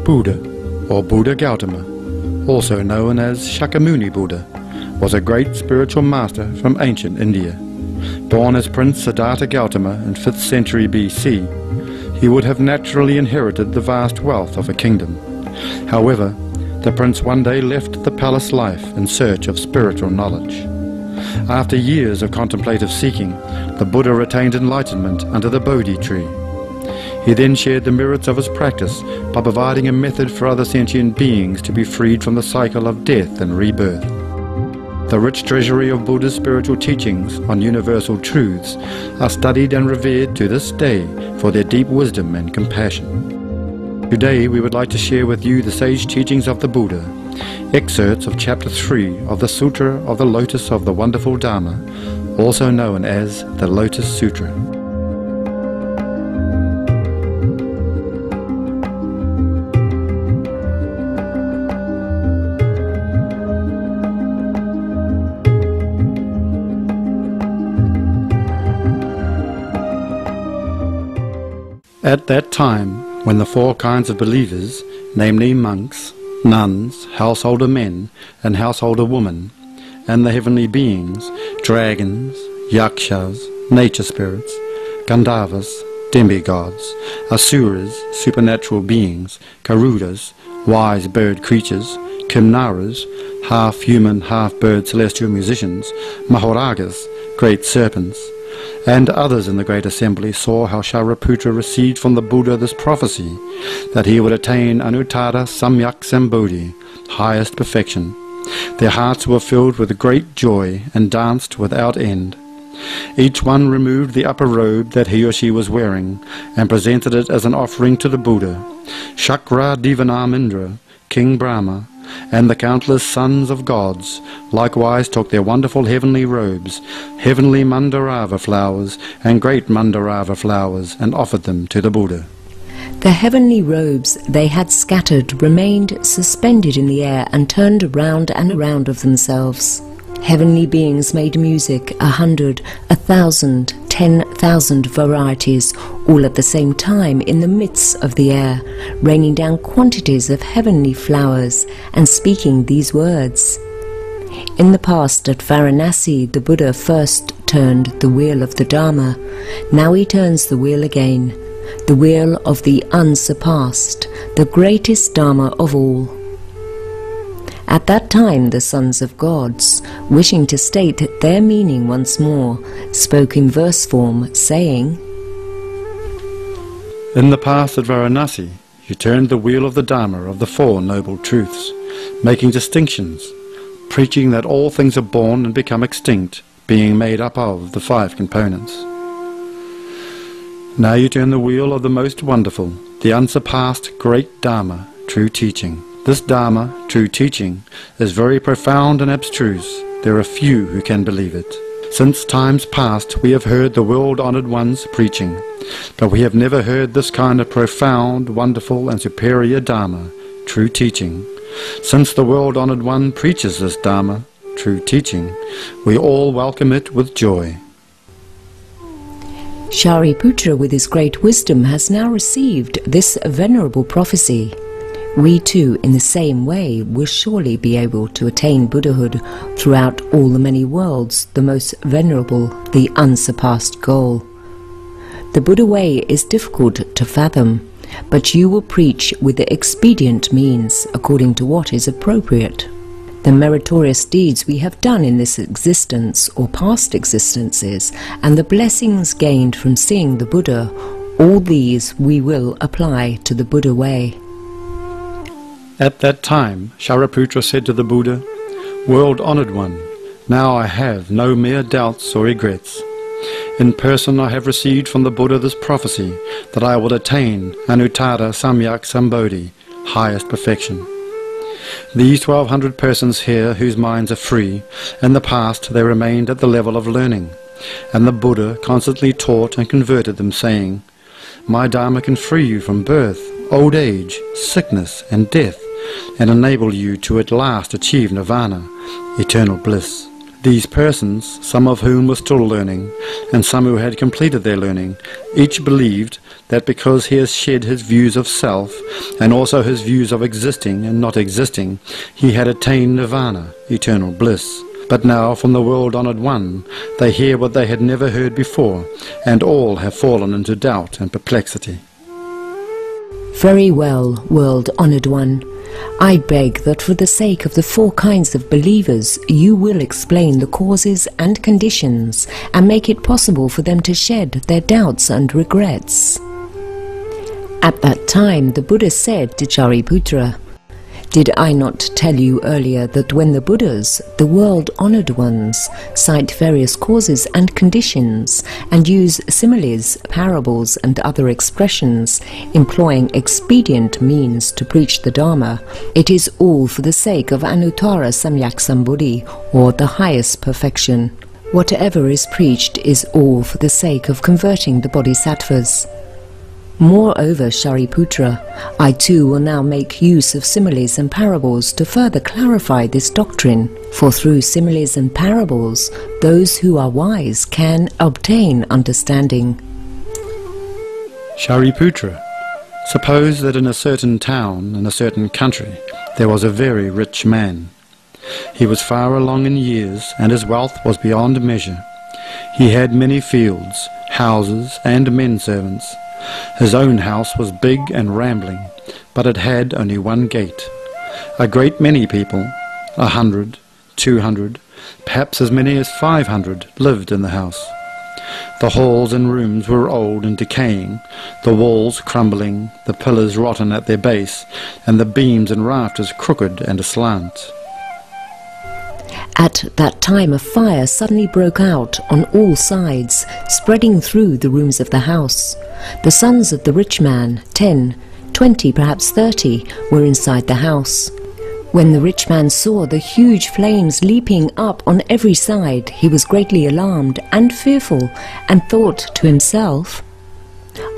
Buddha, or Buddha Gautama, also known as Shakyamuni Buddha, was a great spiritual master from ancient India. Born as Prince Siddhartha Gautama in 5th century BC, he would have naturally inherited the vast wealth of a kingdom. However, the prince one day left the palace life in search of spiritual knowledge. After years of contemplative seeking, the Buddha attained enlightenment under the Bodhi tree. He then shared the merits of his practice by providing a method for other sentient beings to be freed from the cycle of death and rebirth. The rich treasury of Buddha's spiritual teachings on universal truths are studied and revered to this day for their deep wisdom and compassion. Today we would like to share with you the sage teachings of the Buddha, excerpts of Chapter 3 of the Sutra of the Lotus of the Wonderful Dharma, also known as the Lotus Sutra. At that time, when the 4 kinds of believers, namely monks, nuns, householder men, and householder women, and the heavenly beings, dragons, yakshas, nature spirits, gandharvas, demigods, asuras, supernatural beings, garudas, wise bird creatures, kimnaras, half-human, half-bird celestial musicians, mahoragas, great serpents, and others in the great assembly saw how Shariputra received from the Buddha this prophecy, that he would attain Anuttara Samyak Sambodhi, highest perfection. Their hearts were filled with great joy and danced without end. Each one removed the upper robe that he or she was wearing and presented it as an offering to the Buddha. Shakra Divanamindra, King Brahma, and the countless sons of gods likewise took their wonderful heavenly robes, heavenly Mandarava flowers and great Mandarava flowers, and offered them to the Buddha. The heavenly robes they had scattered remained suspended in the air and turned around and around of themselves. Heavenly beings made music 100, 1,000, 10,000 varieties, all at the same time in the midst of the air, raining down quantities of heavenly flowers and speaking these words. In the past at Varanasi, the Buddha first turned the wheel of the Dharma. Now he turns the wheel again, the wheel of the unsurpassed, the greatest Dharma of all. At that time the sons of gods, wishing to state their meaning once more, spoke in verse form, saying, In the past at Varanasi, you turned the wheel of the Dharma of the 4 noble truths, making distinctions, preaching that all things are born and become extinct, being made up of the 5 components. Now you turn the wheel of the most wonderful, the unsurpassed great Dharma, true teaching. This Dharma, true teaching, is very profound and abstruse. There are few who can believe it. Since times past we have heard the world-honored ones preaching, but we have never heard this kind of profound, wonderful and superior Dharma, true teaching. Since the world-honored one preaches this Dharma, true teaching, we all welcome it with joy. Shariputra, with his great wisdom, has now received this venerable prophecy. We too, in the same way, will surely be able to attain Buddhahood throughout all the many worlds, the most venerable, the unsurpassed goal. The Buddha way is difficult to fathom, but you will preach with the expedient means, according to what is appropriate. The meritorious deeds we have done in this existence or past existences, and the blessings gained from seeing the Buddha, all these we will apply to the Buddha way. At that time, Shariputra said to the Buddha, World-honored one, now I have no mere doubts or regrets. In person I have received from the Buddha this prophecy that I will attain Anuttara Samyak Sambodhi, highest perfection. These 1,200 persons here whose minds are free, in the past they remained at the level of learning, and the Buddha constantly taught and converted them, saying, My Dharma can free you from birth, old age, sickness and death, and enable you to at last achieve nirvana, eternal bliss. These persons, some of whom were still learning, and some who had completed their learning, each believed that because he has shed his views of self, and also his views of existing and not existing, he had attained nirvana, eternal bliss. But now from the world-honoured one they hear what they had never heard before, and all have fallen into doubt and perplexity. Very well, world-honoured one. I beg that for the sake of the four kinds of believers you will explain the causes and conditions and make it possible for them to shed their doubts and regrets. At that time the Buddha said to Shariputra, "Did I not tell you earlier that when the Buddhas, the world-honoured ones, cite various causes and conditions and use similes, parables and other expressions, employing expedient means to preach the Dharma, it is all for the sake of Anuttara Samyak Sambuddhi, or the highest perfection. Whatever is preached is all for the sake of converting the bodhisattvas. Moreover, Shariputra, I too will now make use of similes and parables to further clarify this doctrine, for through similes and parables, those who are wise can obtain understanding." Shariputra, suppose that in a certain town, in a certain country, there was a very rich man. He was far along in years, and his wealth was beyond measure. He had many fields, houses, and men-servants. His own house was big and rambling, but it had only one gate. A great many people, 100, 200, perhaps as many as 500, lived in the house. The halls and rooms were old and decaying, the walls crumbling, the pillars rotten at their base, and the beams and rafters crooked and aslant. At that time a fire suddenly broke out on all sides, spreading through the rooms of the house. The sons of the rich man, 10, 20, perhaps 30, were inside the house. When the rich man saw the huge flames leaping up on every side, he was greatly alarmed and fearful, and thought to himself,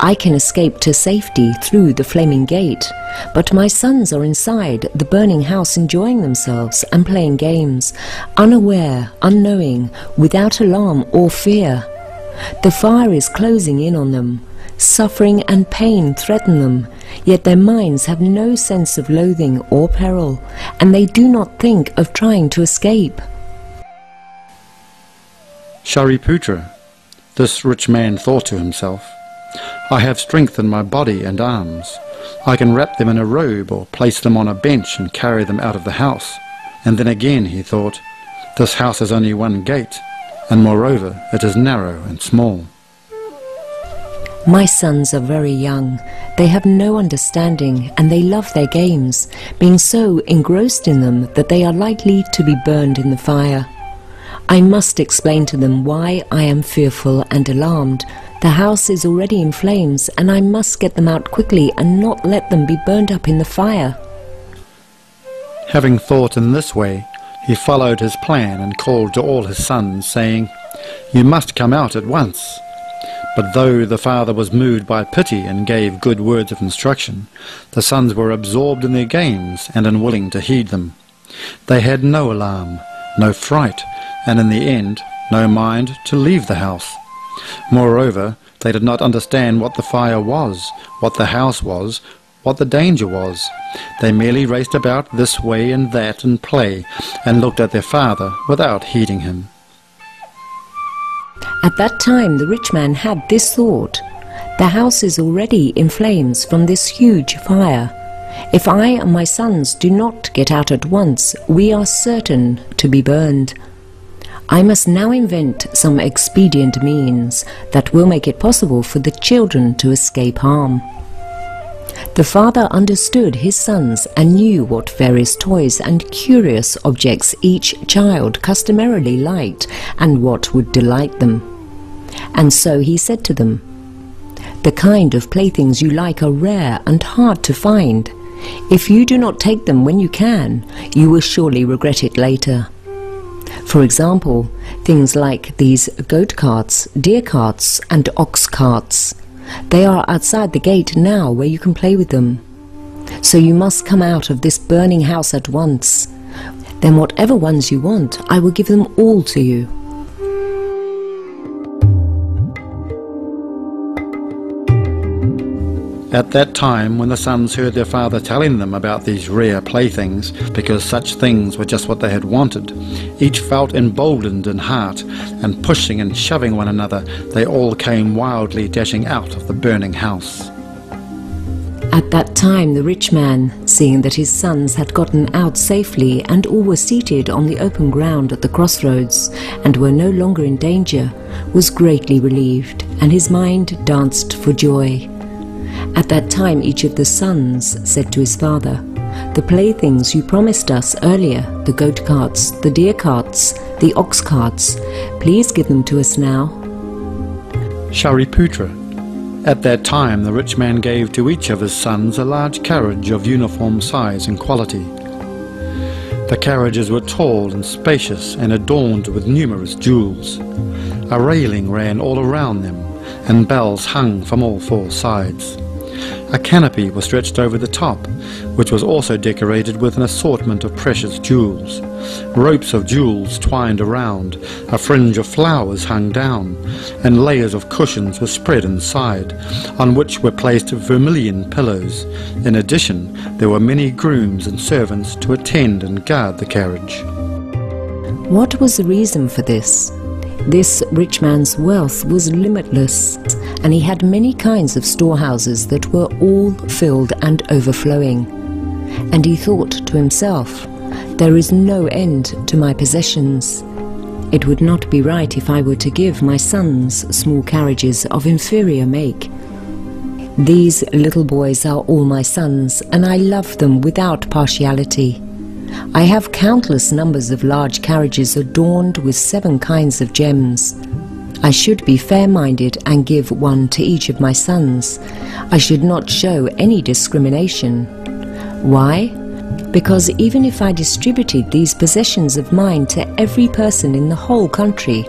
"I can escape to safety through the flaming gate, but my sons are inside the burning house enjoying themselves and playing games, unaware, unknowing, without alarm or fear. The fire is closing in on them. Suffering and pain threaten them, yet their minds have no sense of loathing or peril, and they do not think of trying to escape." Shariputra, this rich man thought to himself, "I have strength in my body and arms. I can wrap them in a robe or place them on a bench and carry them out of the house." And then again he thought, "This house has only one gate, and moreover it is narrow and small. My sons are very young. They have no understanding, and they love their games, being so engrossed in them that they are likely to be burned in the fire. I must explain to them why I am fearful and alarmed. The house is already in flames, and I must get them out quickly and not let them be burned up in the fire." Having thought in this way, he followed his plan and called to all his sons, saying, "You must come out at once." But though the father was moved by pity and gave good words of instruction, the sons were absorbed in their games and unwilling to heed them. They had no alarm, no fright, and in the end no mind to leave the house. Moreover, they did not understand what the fire was, what the house was, what the danger was. They merely raced about this way and that in play, and looked at their father without heeding him. At that time the rich man had this thought, "The house is already in flames from this huge fire. If I and my sons do not get out at once, we are certain to be burned. I must now invent some expedient means that will make it possible for the children to escape harm." The father understood his sons and knew what various toys and curious objects each child customarily liked and what would delight them. And so he said to them, "The kind of playthings you like are rare and hard to find. If you do not take them when you can, you will surely regret it later. For example, things like these goat carts, deer carts, and ox carts. They are outside the gate now where you can play with them. So you must come out of this burning house at once. Then whatever ones you want, I will give them all to you. At that time, when the sons heard their father telling them about these rare playthings, because such things were just what they had wanted, each felt emboldened in heart, and pushing and shoving one another, they all came wildly dashing out of the burning house. At that time the rich man, seeing that his sons had gotten out safely and all were seated on the open ground at the crossroads and were no longer in danger, was greatly relieved, and his mind danced for joy. At that time each of the sons said to his father, "The playthings you promised us earlier, the goat carts, the deer carts, the ox carts, please give them to us now." Shariputra. At that time the rich man gave to each of his sons a large carriage of uniform size and quality. The carriages were tall and spacious and adorned with numerous jewels. A railing ran all around them, and bells hung from all four sides. A canopy was stretched over the top, which was also decorated with an assortment of precious jewels. Ropes of jewels twined around, a fringe of flowers hung down, and layers of cushions were spread inside, on which were placed vermilion pillows. In addition, there were many grooms and servants to attend and guard the carriage. What was the reason for this? This rich man's wealth was limitless, and he had many kinds of storehouses that were all filled and overflowing. And he thought to himself, "There is no end to my possessions. It would not be right if I were to give my sons small carriages of inferior make. These little boys are all my sons, and I love them without partiality. I have countless numbers of large carriages adorned with 7 kinds of gems. I should be fair-minded and give one to each of my sons. I should not show any discrimination. Why? Because even if I distributed these possessions of mine to every person in the whole country,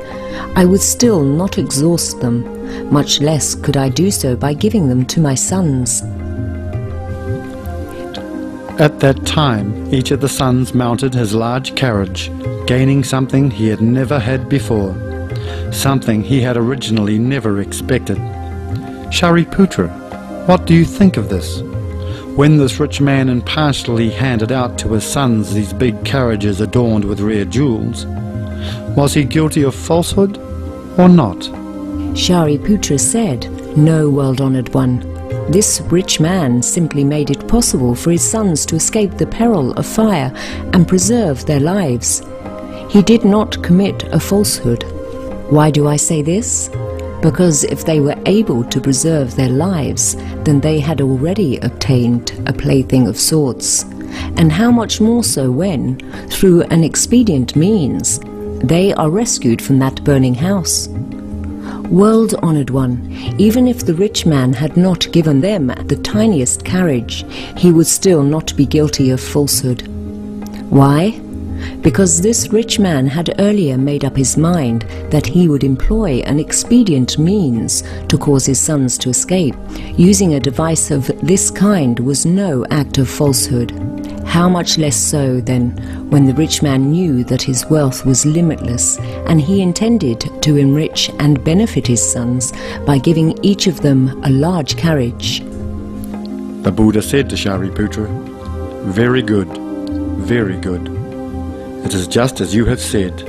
I would still not exhaust them, much less could I do so by giving them to my sons." At that time, each of the sons mounted his large carriage, gaining something he had never had before, something he had originally never expected. Shariputra, what do you think of this? When this rich man impartially handed out to his sons these big carriages adorned with rare jewels, was he guilty of falsehood or not? Shariputra said, "No, world-honored one. This rich man simply made it possible for his sons to escape the peril of fire and preserve their lives. He did not commit a falsehood. Why do I say this? Because if they were able to preserve their lives, then they had already obtained a plaything of sorts. And how much more so when, through an expedient means, they are rescued from that burning house? World-honored one, even if the rich man had not given them the tiniest carriage, he would still not be guilty of falsehood. Why? Because this rich man had earlier made up his mind that he would employ an expedient means to cause his sons to escape. Using a device of this kind was no act of falsehood. How much less so, then, when the rich man knew that his wealth was limitless, and he intended to enrich and benefit his sons by giving each of them a large carriage. The Buddha said to Shariputra, "Very good, very good. It is just as you have said.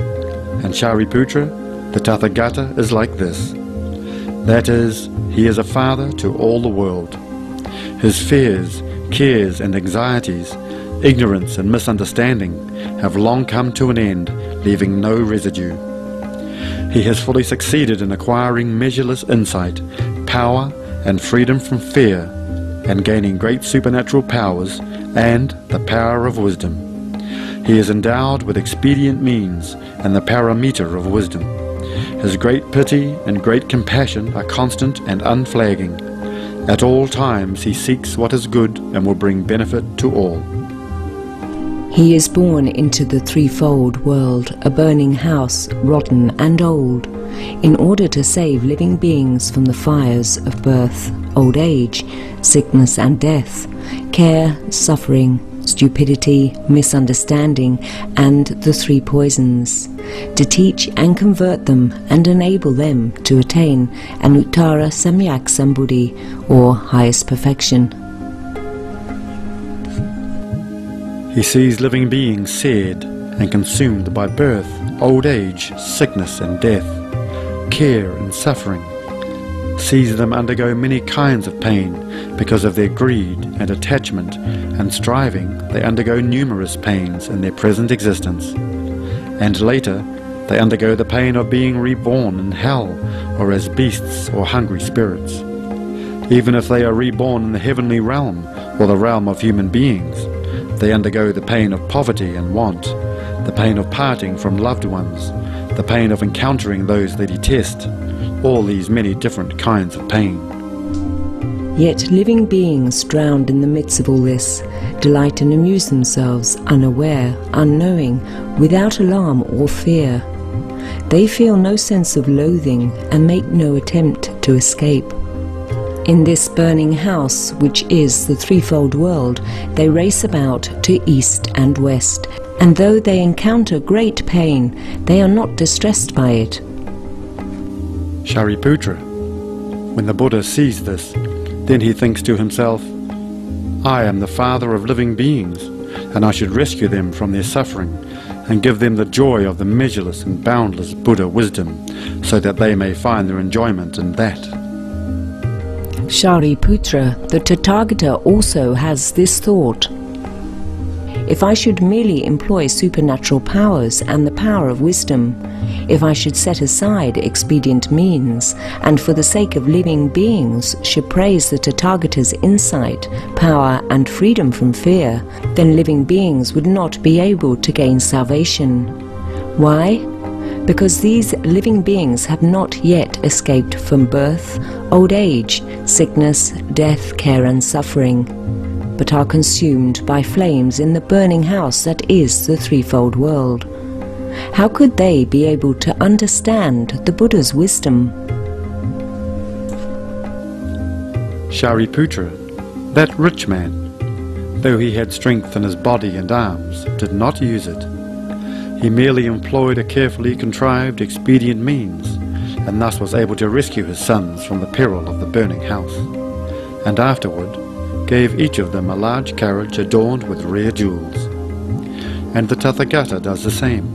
And Shariputra, the Tathagata is like this. That is, he is a father to all the world. His fears, cares and anxieties, ignorance and misunderstanding have long come to an end, leaving no residue. He has fully succeeded in acquiring measureless insight, power and freedom from fear, and gaining great supernatural powers and the power of wisdom. He is endowed with expedient means and the parameter of wisdom. His great pity and great compassion are constant and unflagging. At all times he seeks what is good and will bring benefit to all. He is born into the threefold world, a burning house, rotten and old, in order to save living beings from the fires of birth, old age, sickness and death, care, suffering, stupidity, misunderstanding, and the 3 poisons, to teach and convert them and enable them to attain Anuttara Samyak Sambuddhi, or highest perfection. He sees living beings seared and consumed by birth, old age, sickness and death, care and suffering, sees them undergo many kinds of pain because of their greed and attachment and striving. They undergo numerous pains in their present existence, and later they undergo the pain of being reborn in hell or as beasts or hungry spirits. Even if they are reborn in the heavenly realm or the realm of human beings, they undergo the pain of poverty and want, the pain of parting from loved ones, the pain of encountering those they detest, all these many different kinds of pain. Yet living beings drowned in the midst of all this delight and amuse themselves, unaware, unknowing, without alarm or fear. They feel no sense of loathing and make no attempt to escape. In this burning house, which is the threefold world, they race about to east and west, and though they encounter great pain, they are not distressed by it. Shariputra, when the Buddha sees this, then he thinks to himself, I am the father of living beings, and I should rescue them from their suffering, and give them the joy of the measureless and boundless Buddha wisdom, so that they may find their enjoyment in that. Shariputra, the Tathagata also has this thought. If I should merely employ supernatural powers and the power of wisdom, if I should set aside expedient means, and for the sake of living beings should praise the Tathagata's insight, power and freedom from fear, then living beings would not be able to gain salvation. Why? Because these living beings have not yet escaped from birth, old age, sickness, death, care and suffering, but are consumed by flames in the burning house that is the threefold world. How could they be able to understand the Buddha's wisdom? Shariputra, that rich man, though he had strength in his body and arms, did not use it. He merely employed a carefully contrived expedient means, and thus was able to rescue his sons from the peril of the burning house, and afterward gave each of them a large carriage adorned with rare jewels. And the Tathagata does the same.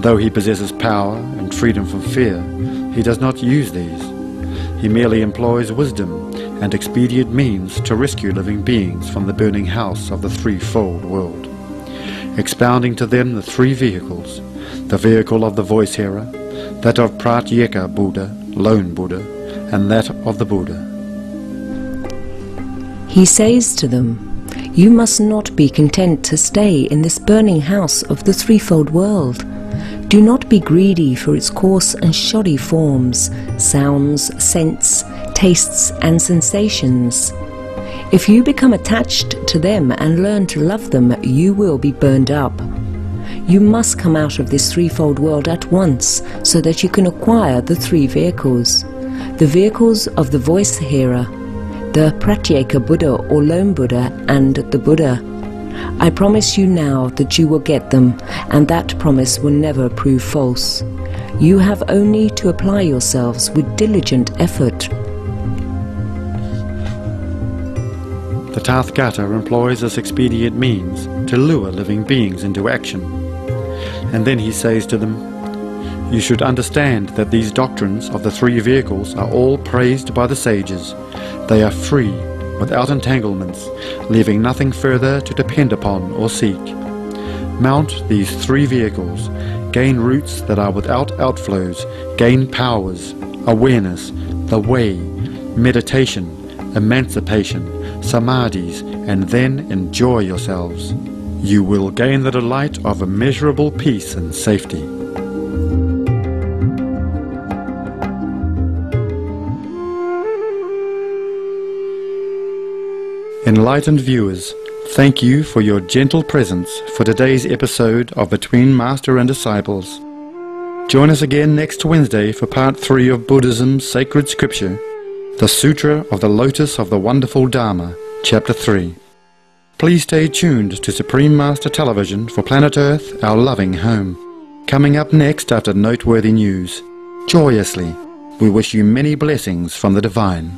Though he possesses power and freedom from fear, he does not use these. He merely employs wisdom and expedient means to rescue living beings from the burning house of the threefold world, expounding to them the 3 vehicles, the vehicle of the voice-hearer, that of Pratyeka Buddha, lone Buddha, and that of the Buddha. He says to them, you must not be content to stay in this burning house of the threefold world. Do not be greedy for its coarse and shoddy forms, sounds, scents, tastes and sensations. If you become attached to them and learn to love them, you will be burned up. You must come out of this threefold world at once, so that you can acquire the 3 vehicles. The vehicles of the voice-hearer, the Pratyeka Buddha or lone Buddha, and the Buddha. I promise you now that you will get them, and that promise will never prove false. You have only to apply yourselves with diligent effort. The Tathagata employs this expedient means to lure living beings into action. And then he says to them, you should understand that these doctrines of the 3 vehicles are all praised by the sages. They are free, without entanglements, leaving nothing further to depend upon or seek. Mount these 3 vehicles, gain roots that are without outflows, gain powers, awareness, the way, meditation, emancipation, samadhis, and then enjoy yourselves. You will gain the delight of immeasurable peace and safety. Enlightened viewers, thank you for your gentle presence for today's episode of Between Master and Disciples. Join us again next Wednesday for part 3 of Buddhism's sacred scripture, the Sutra of the Lotus of the Wonderful Dharma, Chapter 3. Please stay tuned to Supreme Master Television for Planet Earth, our loving home. Coming up next after noteworthy news. Joyously, we wish you many blessings from the Divine.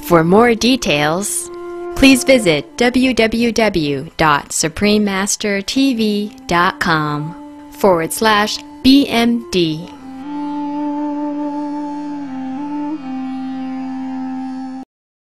For more details, please visit www.suprememastertv.com/BMD.